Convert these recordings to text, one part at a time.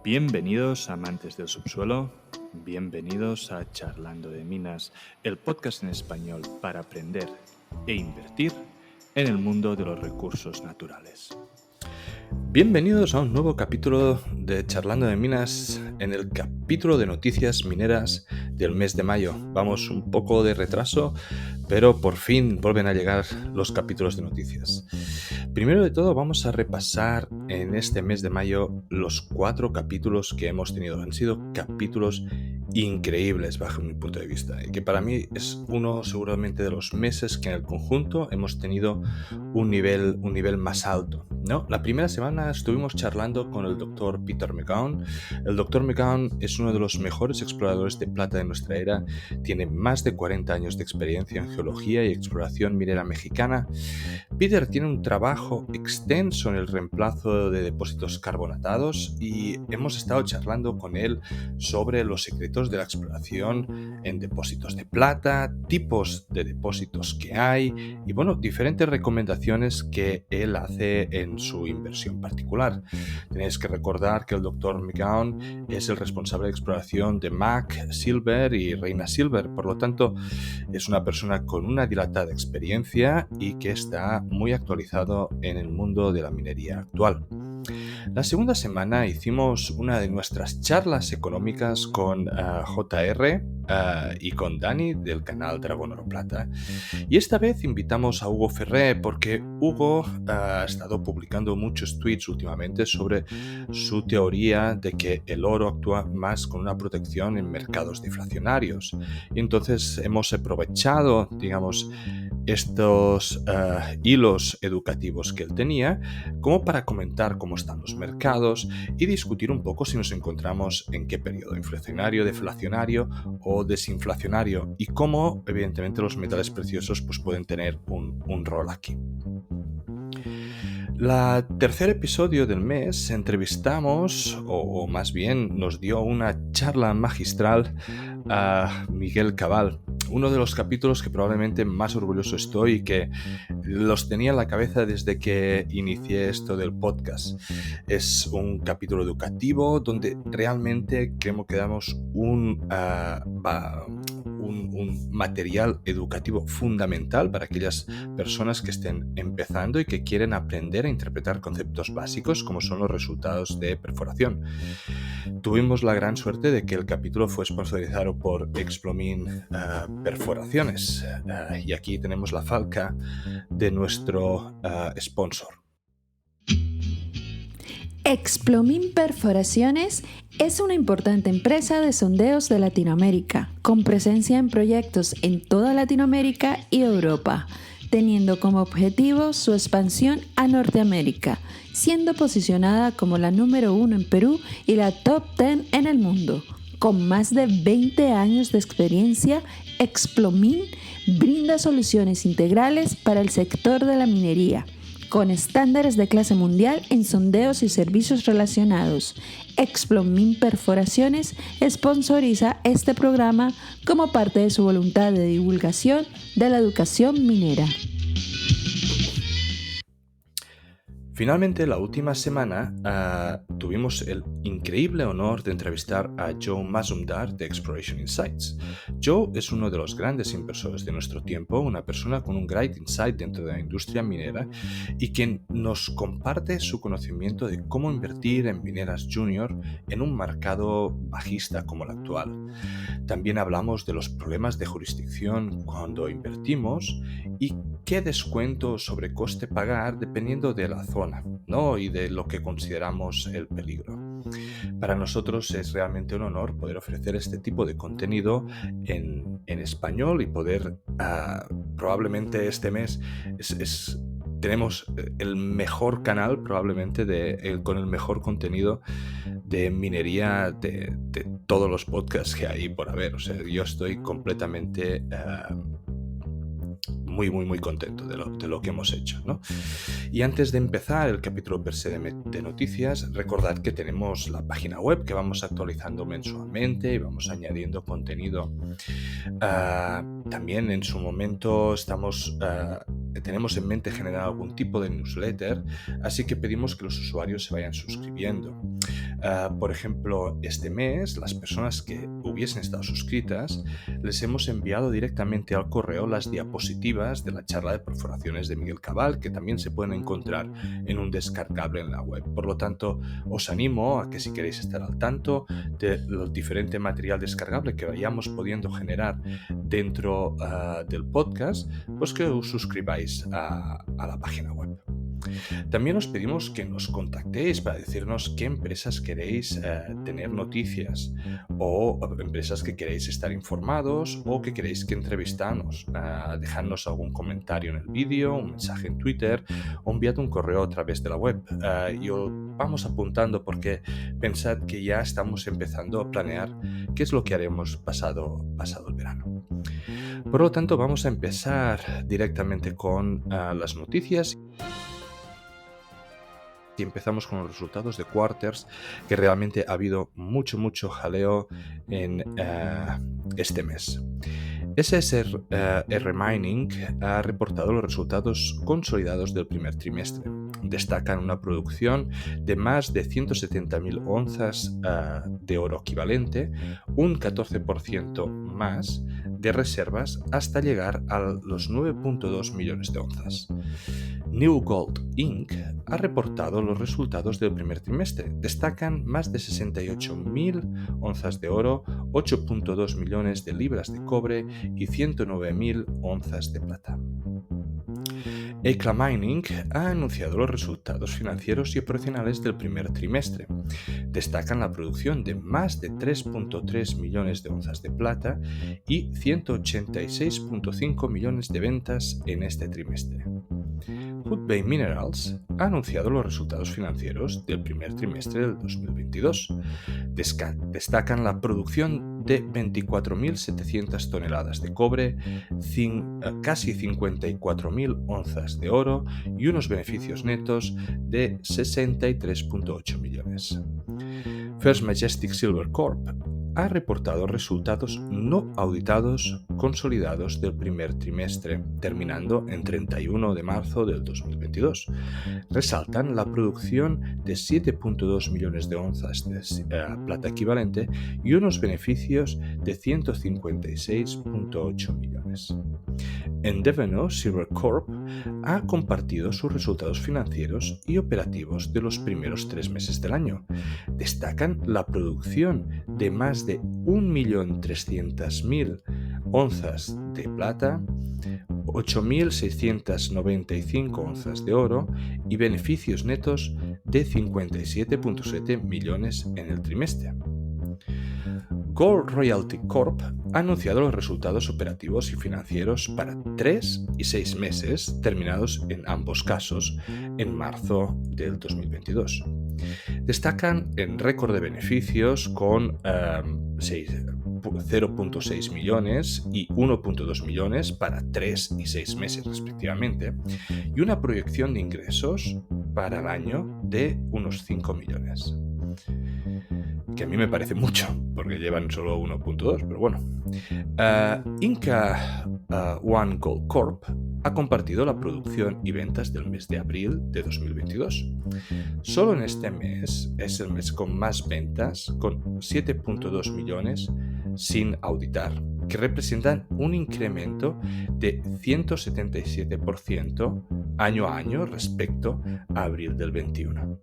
Bienvenidos amantes del subsuelo, bienvenidos a Charlando de Minas, el podcast en español para aprender e invertir en el mundo de los recursos naturales. Bienvenidos a un nuevo capítulo de Charlando de Minas, en el capítulo de noticias mineras del mes de mayo. Vamos un poco de retraso, pero por fin vuelven a llegar los capítulos de noticias. Primero de todo, vamos a repasar en este mes de mayo los 4 capítulos que hemos tenido. Han sido capítulos increíbles bajo mi punto de vista, y que para mí es uno seguramente de los meses que en el conjunto hemos tenido un nivel más alto, ¿no? La primera semana estuvimos charlando con el Dr. Peter McGowan. El Dr. McGowan es uno de los mejores exploradores de plata de nuestra era. Tiene más de 40 años de experiencia en geología y exploración minera mexicana. Peter tiene un trabajo extenso en el reemplazo de depósitos carbonatados y hemos estado charlando con él sobre los secretos de la exploración en depósitos de plata, tipos de depósitos que hay y, diferentes recomendaciones que él hace en su inversión particular. Tenéis que recordar que el Dr. McGowan es el responsable de exploración de Mac Silver y Reina Silver, por lo tanto es una persona con una dilatada experiencia y que está muy actualizado en el mundo de la minería actual. La segunda semana hicimos una de nuestras charlas económicas con JR y con Dani del canal Dragón Oro Plata. Y esta vez invitamos a Hugo Ferré porque Hugo ha estado publicando muchos tweets últimamente sobre su teoría de que el oro actúa más con una protección en mercados deflacionarios. Y entonces hemos aprovechado, estos hilos educativos que él tenía como para comentar cómo están los mercados y discutir un poco si nos encontramos en qué periodo inflacionario, deflacionario o desinflacionario y cómo evidentemente los metales preciosos pueden tener un rol aquí. El tercer episodio del mes entrevistamos, o más bien nos dio una charla magistral a Miguel Cabal, uno de los capítulos que probablemente más orgulloso estoy y que los tenía en la cabeza desde que inicié esto del podcast. Es un capítulo educativo donde realmente creemos que damos un material educativo fundamental para aquellas personas que estén empezando y que quieren aprender a interpretar conceptos básicos como son los resultados de perforación. Tuvimos la gran suerte de que el capítulo fue sponsorizado por Explomin Perforaciones y aquí tenemos la falca de nuestro sponsor. Explomin Perforaciones es una importante empresa de sondeos de Latinoamérica, con presencia en proyectos en toda Latinoamérica y Europa, teniendo como objetivo su expansión a Norteamérica, siendo posicionada como la número 1 en Perú y la top 10 en el mundo. Con más de 20 años de experiencia, Explomin brinda soluciones integrales para el sector de la minería, con estándares de clase mundial en sondeos y servicios relacionados. Explomin Perforaciones sponsoriza este programa como parte de su voluntad de divulgación de la educación minera. Finalmente, la última semana tuvimos el increíble honor de entrevistar a Joe Mazumdar de Exploration Insights. Joe es uno de los grandes inversores de nuestro tiempo, una persona con un great insight dentro de la industria minera y quien nos comparte su conocimiento de cómo invertir en mineras junior en un mercado bajista como el actual. También hablamos de los problemas de jurisdicción cuando invertimos y qué descuento sobre coste pagar dependiendo de la zona, ¿no? Y de lo que consideramos el peligro. Para nosotros es realmente un honor poder ofrecer este tipo de contenido en español y poder, probablemente este mes tenemos el mejor canal probablemente con el mejor contenido de minería de todos los podcasts que hay por haber. O sea, yo estoy completamente muy contento de lo que hemos hecho, ¿no? Y antes de empezar el capítulo per se de noticias, recordad que tenemos la página web que vamos actualizando mensualmente y vamos añadiendo contenido. También en su momento tenemos en mente generar algún tipo de newsletter, así que pedimos que los usuarios se vayan suscribiendo. Por ejemplo, este mes, las personas que hubiesen estado suscritas, les hemos enviado directamente al correo las diapositivas de la charla de perforaciones de Miguel Cabal, que también se pueden encontrar en un descargable en la web. Por lo tanto, os animo a que si queréis estar al tanto del diferente material descargable que vayamos pudiendo generar dentro del podcast, pues que os suscribáis a la página web. También os pedimos que nos contactéis para decirnos qué empresas queréis tener noticias o empresas que queréis estar informados o que queréis que entrevistamos. Dejadnos algún comentario en el vídeo, un mensaje en Twitter o enviad un correo a través de la web. Y os vamos apuntando porque pensad que ya estamos empezando a planear qué es lo que haremos pasado el verano. Por lo tanto, vamos a empezar directamente con las noticias. Y empezamos con los resultados de Quarters, que realmente ha habido mucho jaleo en este mes. SSR Mining ha reportado los resultados consolidados del primer trimestre. Destacan una producción de más de 170.000 onzas de oro equivalente, un 14% más de reservas hasta llegar a los 9.2 millones de onzas. New Gold Inc. ha reportado los resultados del primer trimestre. Destacan más de 68.000 onzas de oro, 8.2 millones de libras de cobre y 109.000 onzas de plata. Hecla Mining ha anunciado los resultados financieros y operacionales del primer trimestre. Destacan la producción de más de 3.3 millones de onzas de plata y 186.5 millones de ventas en este trimestre. Hudbay Minerals ha anunciado los resultados financieros del primer trimestre del 2022. Destacan la producción de 24.700 toneladas de cobre, casi 54.000 onzas de oro y unos beneficios netos de 63.8 millones. First Majestic Silver Corp ha reportado resultados no auditados consolidados del primer trimestre, terminando en 31 de marzo del 2022. Resaltan la producción de 7.2 millones de onzas de plata equivalente y unos beneficios de 156.8 millones. Endeavour Silver Corp ha compartido sus resultados financieros y operativos de los primeros 3 meses del año. Destacan la producción de más de 1.300.000 onzas de plata, 8.695 onzas de oro y beneficios netos de 57.7 millones en el trimestre. Gold Royalty Corp ha anunciado los resultados operativos y financieros para 3 y 6 meses, terminados en ambos casos en marzo del 2022. Destacan en récord de beneficios con 0.6 millones y 1.2 millones para 3 y 6 meses respectivamente, y una proyección de ingresos para el año de unos 5 millones. Que a mí me parece mucho, porque llevan solo 1.2, pero bueno. Inca One Gold Corp ha compartido la producción y ventas del mes de abril de 2022. Solo en este mes es el mes con más ventas, con 7.2 millones sin auditar, que representan un incremento de 177% año a año respecto a abril del 21.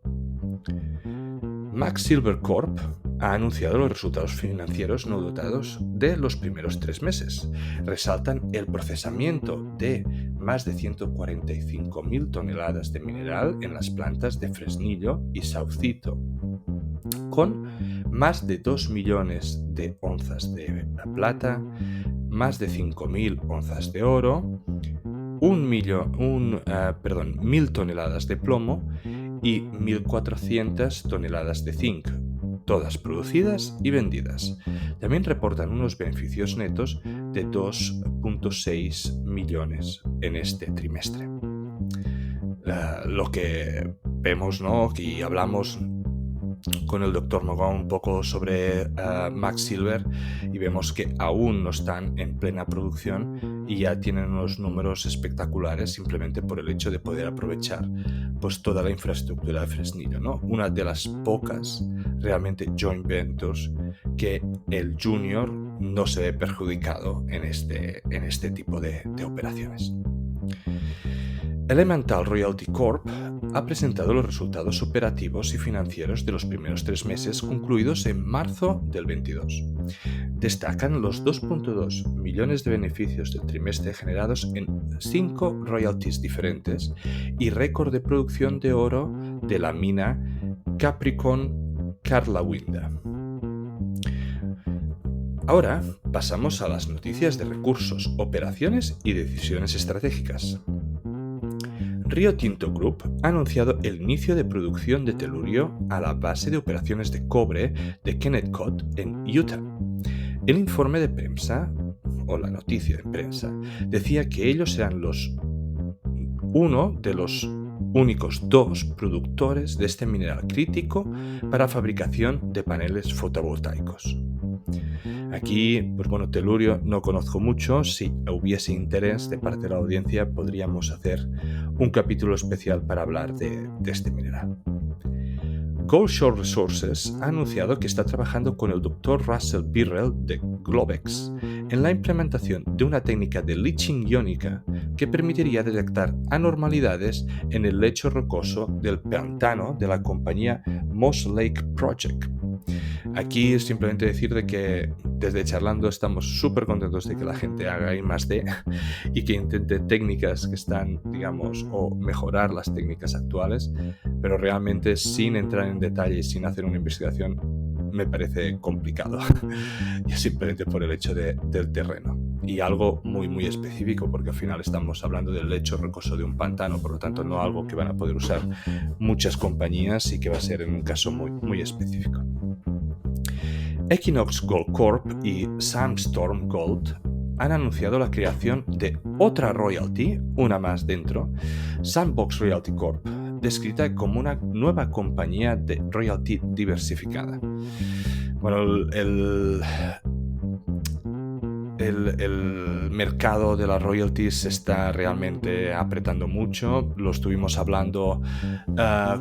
Max Silver Corp ha anunciado los resultados financieros no auditados de los primeros 3 meses. Resaltan el procesamiento de más de 145.000 toneladas de mineral en las plantas de Fresnillo y Saucito, con más de 2 millones de onzas de plata, más de 5.000 onzas de oro, 1.000 toneladas de plomo y 1.400 toneladas de zinc, todas producidas y vendidas. También reportan unos beneficios netos de 2.6 millones en este trimestre. Lo que vemos, ¿no? Aquí hablamos con el Dr. Mogón un poco sobre Max Silver y vemos que aún no están en plena producción y ya tienen unos números espectaculares simplemente por el hecho de poder aprovechar pues toda la infraestructura de Fresnillo, ¿no? Una de las pocas realmente joint ventures que el junior no se ve perjudicado en este tipo de operaciones. Elemental Royalty Corp ha presentado los resultados operativos y financieros de los primeros 3 meses concluidos en marzo del 22. Destacan los 2.2 millones de beneficios del trimestre generados en 5 royalties diferentes y récord de producción de oro de la mina Capricorn Karlawinda. Ahora pasamos a las noticias de recursos, operaciones y decisiones estratégicas. Rio Tinto Group ha anunciado el inicio de producción de telurio a la base de operaciones de cobre de Kennecott en Utah. El informe de prensa, o la noticia de prensa, decía que ellos eran uno de los únicos 2 productores de este mineral crítico para fabricación de paneles fotovoltaicos. Aquí, pues bueno, telurio no conozco mucho. Si hubiese interés de parte de la audiencia, podríamos hacer un capítulo especial para hablar de este mineral. Goldshore Resources ha anunciado que está trabajando con el Dr. Russell Birrell de Globex en la implementación de una técnica de leaching iónica que permitiría detectar anormalidades en el lecho rocoso del pantano de la compañía Moss Lake Project. Aquí es simplemente decir de que desde Charlando estamos súper contentos de que la gente haga I+D y que intente técnicas que están, digamos, o mejorar las técnicas actuales, pero realmente sin entrar en detalle y sin hacer una investigación me parece complicado, ya simplemente por el hecho del terreno. Y algo muy muy específico, porque al final estamos hablando del lecho rocoso de un pantano, por lo tanto no algo que van a poder usar muchas compañías y que va a ser en un caso muy, muy específico. Equinox Gold Corp y Sandstorm Gold han anunciado la creación de otra royalty, una más dentro, Sandbox Royalty Corp, descrita como una nueva compañía de royalty diversificada. Bueno, el mercado de las royalties se está realmente apretando mucho. Lo estuvimos hablando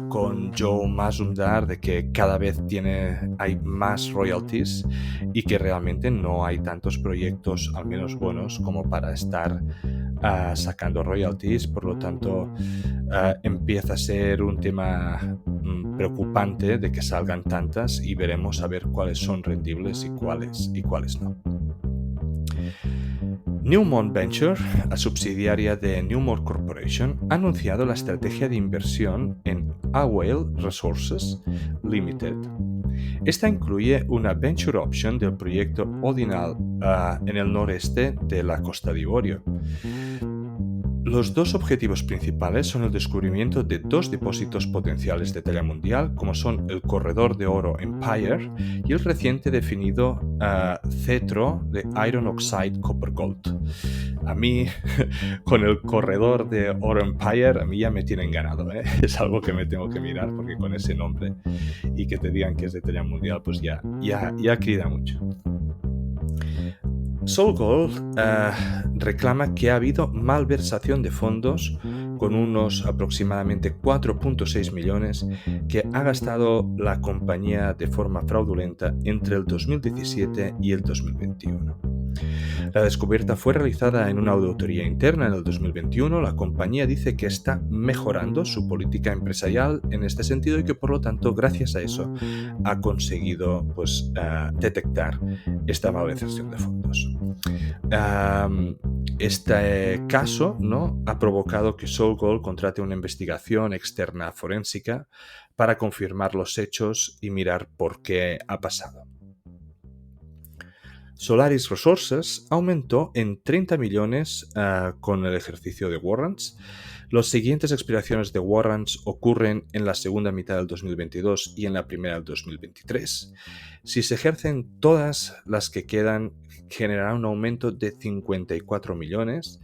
con Joe Mazumdar de que cada vez hay más royalties y que realmente no hay tantos proyectos, al menos buenos, como para estar sacando royalties. Por lo tanto, empieza a ser un tema preocupante de que salgan tantas y veremos a ver cuáles son rendibles y cuáles no. Newmont Venture, la subsidiaria de Newmont Corporation, ha anunciado la estrategia de inversión en Awale Resources Limited. Esta incluye una venture option del proyecto Odinal en el noreste de la Costa de Ivorios. Los 2 objetivos principales son el descubrimiento de 2 depósitos potenciales de talla mundial, como son el corredor de oro Empire y el reciente definido cetro de Iron Oxide Copper Gold. A mí, con el corredor de oro Empire, a mí ya me tienen ganado, ¿eh? Es algo que me tengo que mirar, porque con ese nombre y que te digan que es de talla mundial, pues ya queda mucho. SolGold reclama que ha habido malversación de fondos con unos aproximadamente 4.6 millones que ha gastado la compañía de forma fraudulenta entre el 2017 y el 2021. La descubierta fue realizada en una auditoría interna en el 2021. La compañía dice que está mejorando su política empresarial en este sentido y que por lo tanto, gracias a eso, ha conseguido detectar esta malversación de fondos. Este caso, ¿no?, ha provocado que SolGold contrate una investigación externa forénsica para confirmar los hechos y mirar por qué ha pasado. Solaris Resources aumentó en 30 millones con el ejercicio de warrants. Las siguientes expiraciones de warrants ocurren en la segunda mitad del 2022 y en la primera del 2023. Si se ejercen todas las que quedan, generará un aumento de 54 millones.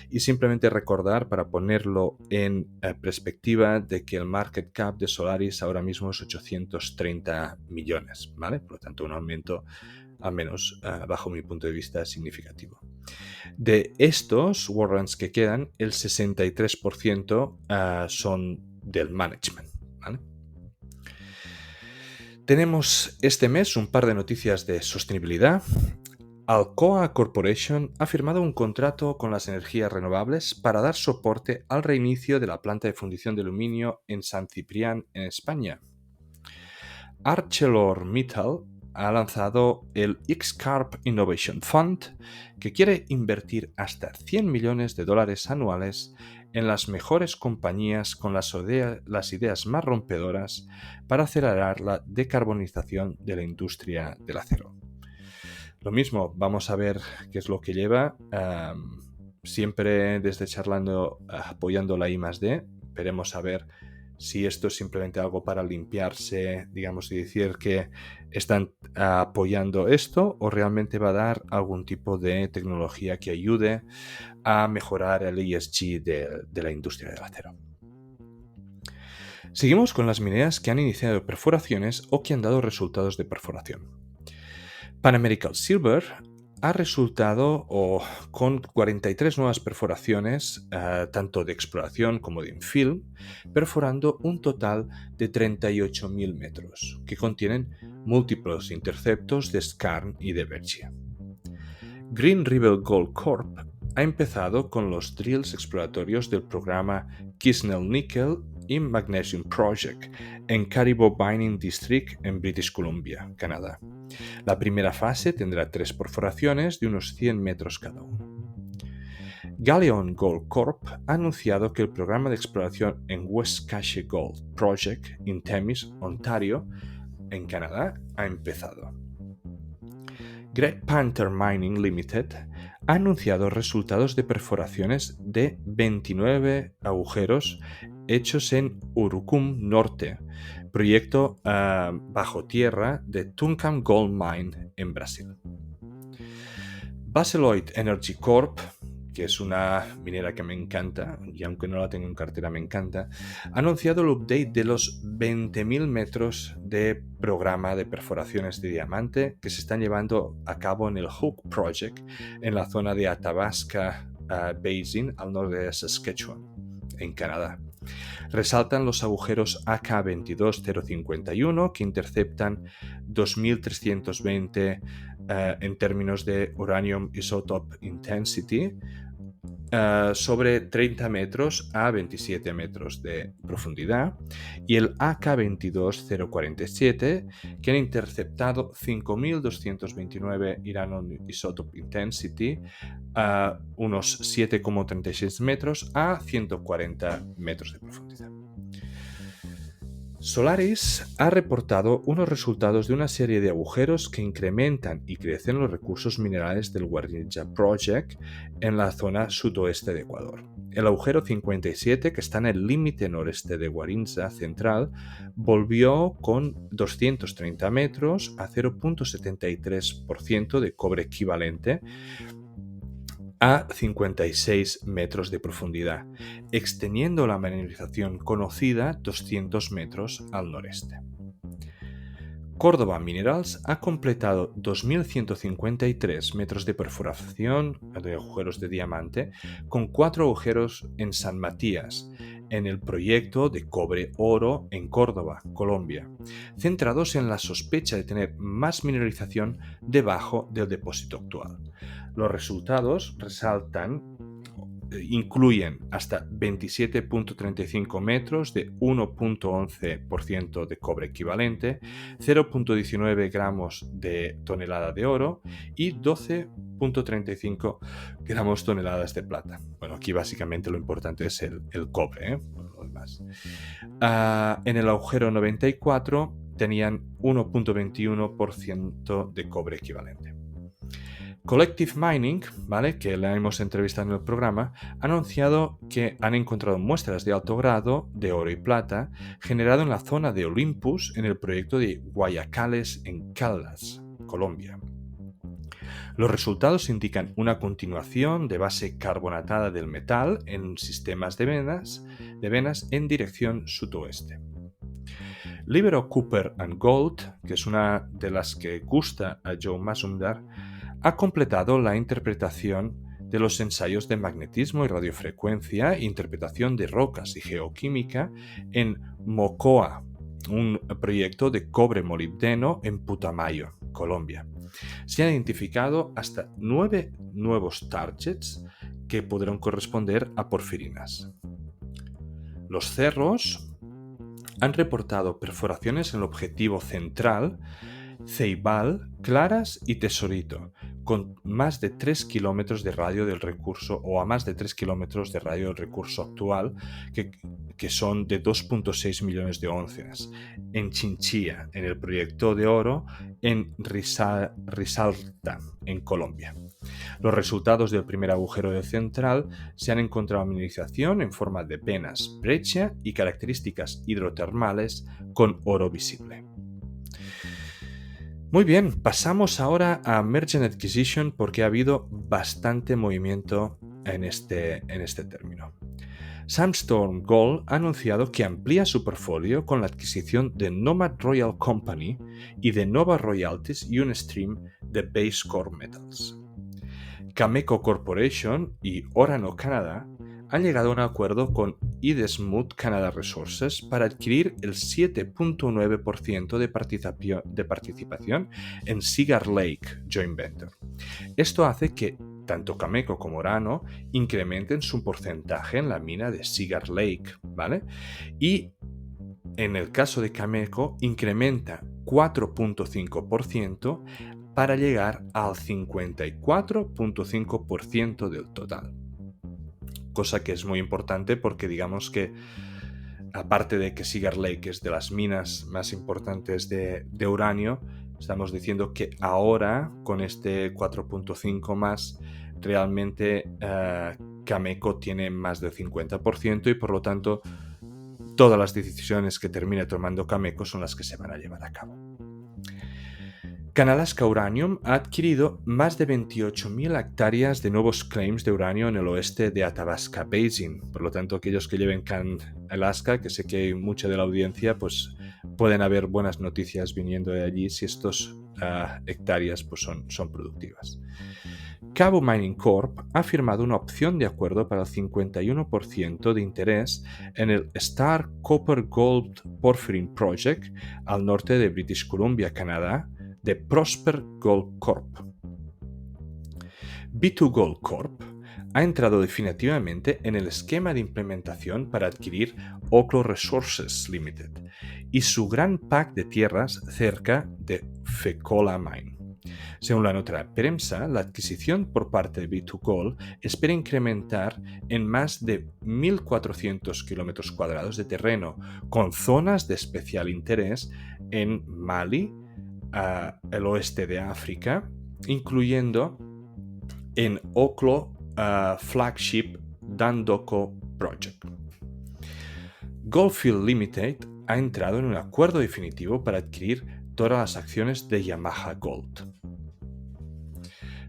Y simplemente recordar, para ponerlo en perspectiva, de que el market cap de Solaris ahora mismo es 830 millones, ¿vale? Por lo tanto, un aumento, al menos bajo mi punto de vista, significativo. De estos warrants que quedan, el 63% son del management, ¿vale? Tenemos este mes un par de noticias de sostenibilidad. Alcoa Corporation ha firmado un contrato con las energías renovables para dar soporte al reinicio de la planta de fundición de aluminio en San Ciprián, en España. ArcelorMittal ha lanzado el X-Carb Innovation Fund, que quiere invertir hasta $100 millones anuales en las mejores compañías con las ideas más rompedoras para acelerar la decarbonización de la industria del acero. Lo mismo, vamos a ver qué es lo que lleva. Siempre desde Charlando apoyando la I+D, veremos a ver si esto es simplemente algo para limpiarse, digamos, y decir que están apoyando esto, o realmente va a dar algún tipo de tecnología que ayude a mejorar el ESG de la industria del acero. Seguimos con las mineras que han iniciado perforaciones o que han dado resultados de perforación. Pan American Silver ha resultado con 43 nuevas perforaciones, tanto de exploración como de infill, perforando un total de 38.000 metros, que contienen múltiples interceptos de skarn y de bergia. Green River Gold Corp ha empezado con los drills exploratorios del programa Kisnell Nickel y Magnesium Project en Caribou Mining District en British Columbia, Canadá. La primera fase tendrá 3 perforaciones de unos 100 metros cada uno. Galleon Gold Corp ha anunciado que el programa de exploración en West Cache Gold Project en Temis, Ontario, en Canadá, ha empezado. Great Panther Mining Limited ha anunciado resultados de perforaciones de 29 agujeros hechos en Urucum Norte, proyecto bajo tierra de Tuncam Gold Mine en Brasil. Baseloid Energy Corp, que es una minera que me encanta, y aunque no la tengo en cartera me encanta, ha anunciado el update de los 20.000 metros de programa de perforaciones de diamante que se están llevando a cabo en el Hook Project en la zona de Athabasca Basin al norte de Saskatchewan, en Canadá. Resaltan los agujeros AK22051 que interceptan 2.320 en términos de Uranium Isotope Intensity sobre 30 metros a 27 metros de profundidad, y el AK22047 que han interceptado 5.229 Uranium Isotope Intensity a unos 7,36 metros a 140 metros de profundidad. Solaris ha reportado unos resultados de una serie de agujeros que incrementan y crecen los recursos minerales del Guarinza Project en la zona sudoeste de Ecuador. El agujero 57, que está en el límite noreste de Guarinza Central, volvió con 230 metros a 0,73% de cobre equivalente a 56 metros de profundidad, extendiendo la mineralización conocida 200 metros al noreste. Córdoba Minerals ha completado 2.153 metros de perforación de agujeros de diamante con 4 agujeros en San Matías, en el proyecto de cobre-oro en Córdoba, Colombia, centrados en la sospecha de tener más mineralización debajo del depósito actual. Los resultados incluyen hasta 27,35 metros de 1,11% de cobre equivalente, 0,19 gramos de tonelada de oro y 12,35 gramos toneladas de plata. Bueno, aquí básicamente lo importante es el cobre, por lo demás. En el agujero 94 tenían 1,21% de cobre equivalente. Collective Mining, ¿vale?, que la hemos entrevistado en el programa, ha anunciado que han encontrado muestras de alto grado de oro y plata generado en la zona de Olympus en el proyecto de Guayacales en Caldas, Colombia. Los resultados indican una continuación de base carbonatada del metal en sistemas de venas en dirección sudoeste. Libero Copper and Gold, que es una de las que gusta a Joe Masumdar, ha completado la interpretación de los ensayos de magnetismo y radiofrecuencia, interpretación de rocas y geoquímica en Mocoa, un proyecto de cobre molibdeno en Putumayo, Colombia. Se han identificado hasta 9 nuevos targets que podrán corresponder a porfirinas. Los cerros han reportado perforaciones en el objetivo central, Ceibal, Claras y Tesorito, con más de 3 kilómetros de radio del recurso o a más de 3 kilómetros de radio del recurso actual, que son de 2.6 millones de onzas, en Chinchilla, en el proyecto de oro, en Risalta, en Colombia. Los resultados del primer agujero de central se han encontrado mineralización en forma de venas, breccia y características hidrotermales con oro visible. Muy bien, pasamos ahora a Merchant Acquisition porque ha habido bastante movimiento en este término. Sandstorm Gold ha anunciado que amplía su portfolio con la adquisición de Nomad Royal Company y de Nova Royalties y un stream de Base Core Metals. Cameco Corporation y Orano Canada han llegado a un acuerdo con Idesmut Canada Resources para adquirir el 7.9% de participación en Cigar Lake Joint Venture. Esto hace que tanto Cameco como Orano incrementen su porcentaje en la mina de Cigar Lake, ¿vale? Y en el caso de Cameco incrementa 4.5% para llegar al 54.5% del total. Cosa que es muy importante porque digamos que, aparte de que Cigar Lake es de las minas más importantes de uranio, estamos diciendo que ahora, con este 4.5 más, realmente Cameco tiene más del 50% y por lo tanto todas las decisiones que termine tomando Cameco son las que se van a llevar a cabo. Canalaska Uranium ha adquirido más de 28.000 hectáreas de nuevos claims de uranio en el oeste de Athabasca Basin. Por lo tanto, aquellos que lleven Alaska, que sé que hay mucha de la audiencia, pues pueden haber buenas noticias viniendo de allí si estos hectáreas pues son productivas. Cabo Mining Corp ha firmado una opción de acuerdo para el 51% de interés en el Star Copper Gold Porphyrin Project al norte de British Columbia, Canadá, de Prosper Gold Corp. B2Gold Corp ha entrado definitivamente en el esquema de implementación para adquirir Oklo Resources Limited y su gran pack de tierras cerca de Fekola Mine. Según la nota de prensa, la adquisición por parte de B2Gold espera incrementar en más de 1.400 kilómetros cuadrados de terreno, con zonas de especial interés en Mali, el oeste de África, incluyendo en Oklo Flagship Dandoko Project. Goldfield Limited ha entrado en un acuerdo definitivo para adquirir todas las acciones de Yamaha Gold.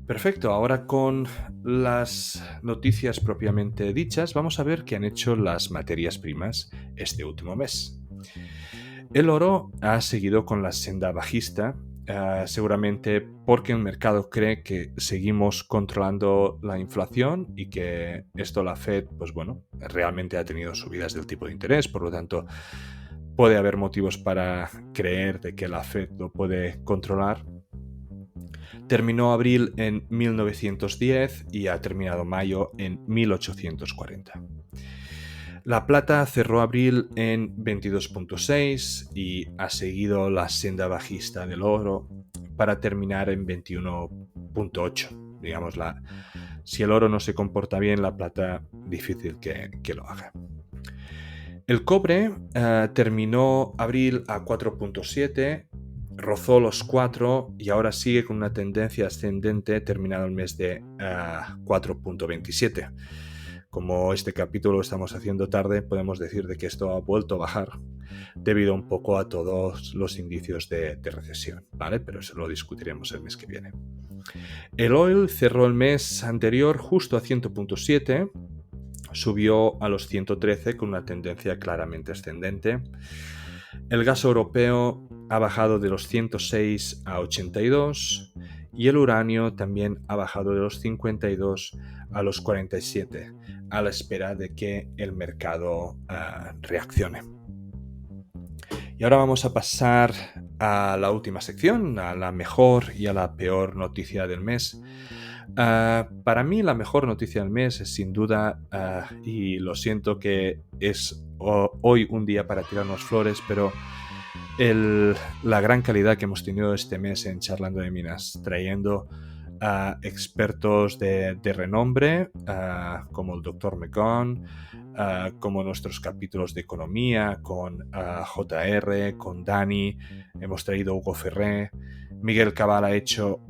Perfecto, ahora con las noticias propiamente dichas, vamos a ver qué han hecho las materias primas este último mes. El oro ha seguido con la senda bajista, seguramente porque el mercado cree que seguimos controlando la inflación y que esto la Fed, pues bueno, realmente ha tenido subidas del tipo de interés, por lo tanto puede haber motivos para creer de que la Fed lo puede controlar. Terminó abril en 1910 y ha terminado mayo en 1840. La plata cerró abril en 22.6 y ha seguido la senda bajista del oro para terminar en 21.8. Digamos, si el oro no se comporta bien, la plata difícil que lo haga. El cobre terminó abril a 4.7, rozó los 4 y ahora sigue con una tendencia ascendente terminado el mes de 4.27. Como este capítulo lo estamos haciendo tarde, podemos decir de que esto ha vuelto a bajar debido un poco a todos los indicios de recesión, ¿vale? Pero eso lo discutiremos el mes que viene. El oil cerró el mes anterior justo a 100.7, subió a los 113 con una tendencia claramente ascendente. El gas europeo ha bajado de los 106 a 82 y el uranio también ha bajado de los 52 a los 47 a la espera de que el mercado reaccione. Y ahora vamos a pasar a la última sección, a la mejor y a la peor noticia del mes. Para mí la mejor noticia del mes es sin duda, y lo siento que es hoy un día para tirarnos flores, pero la gran calidad que hemos tenido este mes en Charlando de Minas, trayendo a expertos de renombre, como el Dr. McGon, como nuestros capítulos de economía, con JR, con Dani, hemos traído a Hugo Ferré, Miguel Cabal ha hecho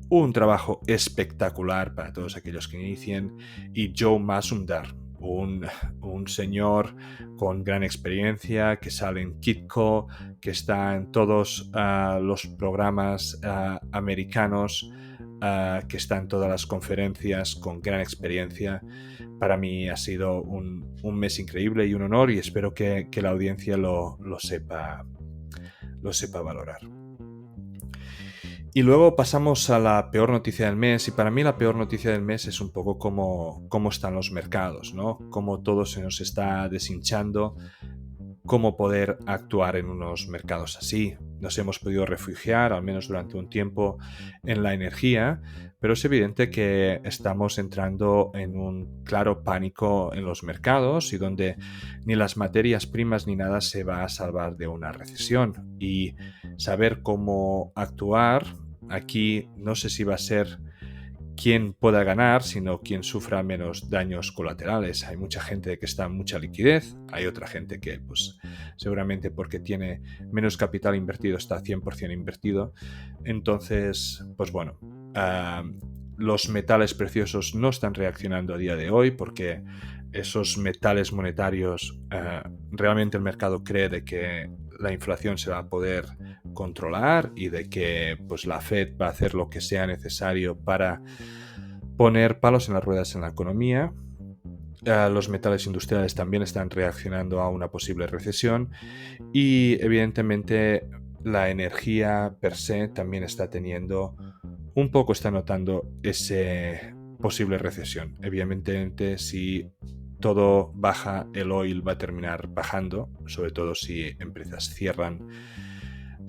un trabajo espectacular para todos aquellos que inician, y Joe Masumdar, un señor con gran experiencia que sale en Kitco, que está en todos los programas americanos, que está en todas las conferencias, con gran experiencia. Para mí ha sido un mes increíble y un honor, y espero que la audiencia lo sepa valorar. Y luego pasamos a la peor noticia del mes, y para mí la peor noticia del mes es un poco cómo están los mercados, ¿no? Cómo todo se nos está deshinchando, cómo poder actuar en unos mercados así. Nos hemos podido refugiar, al menos durante un tiempo, en la energía, pero es evidente que estamos entrando en un claro pánico en los mercados, y donde ni las materias primas ni nada se va a salvar de una recesión. Y saber cómo actuar aquí no sé si va a ser quien pueda ganar, sino quien sufra menos daños colaterales. Hay mucha gente que está en mucha liquidez, hay otra gente que pues seguramente porque tiene menos capital invertido está 100% invertido. Entonces, pues bueno, los metales preciosos no están reaccionando a día de hoy porque esos metales monetarios, realmente el mercado cree de que la inflación se va a poder controlar y de que pues la Fed va a hacer lo que sea necesario para poner palos en las ruedas en la economía. Los metales industriales también están reaccionando a una posible recesión, y evidentemente la energía per se también está notando esa posible recesión. Evidentemente, si todo baja, el oil va a terminar bajando, sobre todo si empresas cierran.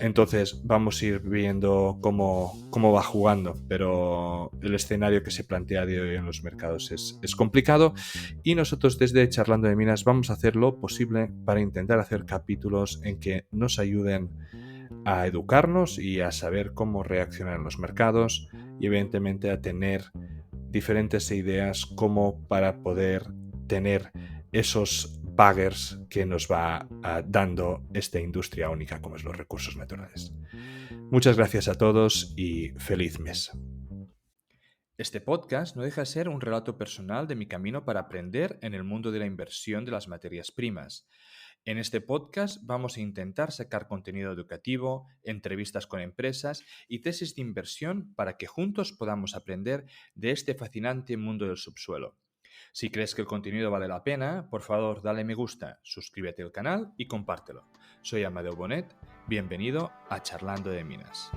Entonces vamos a ir viendo cómo va jugando, pero el escenario que se plantea de hoy en los mercados es complicado, y nosotros desde Charlando de Minas vamos a hacer lo posible para intentar hacer capítulos en que nos ayuden a educarnos y a saber cómo reaccionar en los mercados, y evidentemente a tener diferentes ideas como para poder tener esos buggers que nos va dando esta industria única como es los recursos naturales. Muchas gracias a todos y feliz mes. Este podcast no deja de ser un relato personal de mi camino para aprender en el mundo de la inversión de las materias primas. En este podcast vamos a intentar sacar contenido educativo, entrevistas con empresas y tesis de inversión para que juntos podamos aprender de este fascinante mundo del subsuelo. Si crees que el contenido vale la pena, por favor dale me gusta, suscríbete al canal y compártelo. Soy Amadeu Bonet, bienvenido a Charlando de Minas.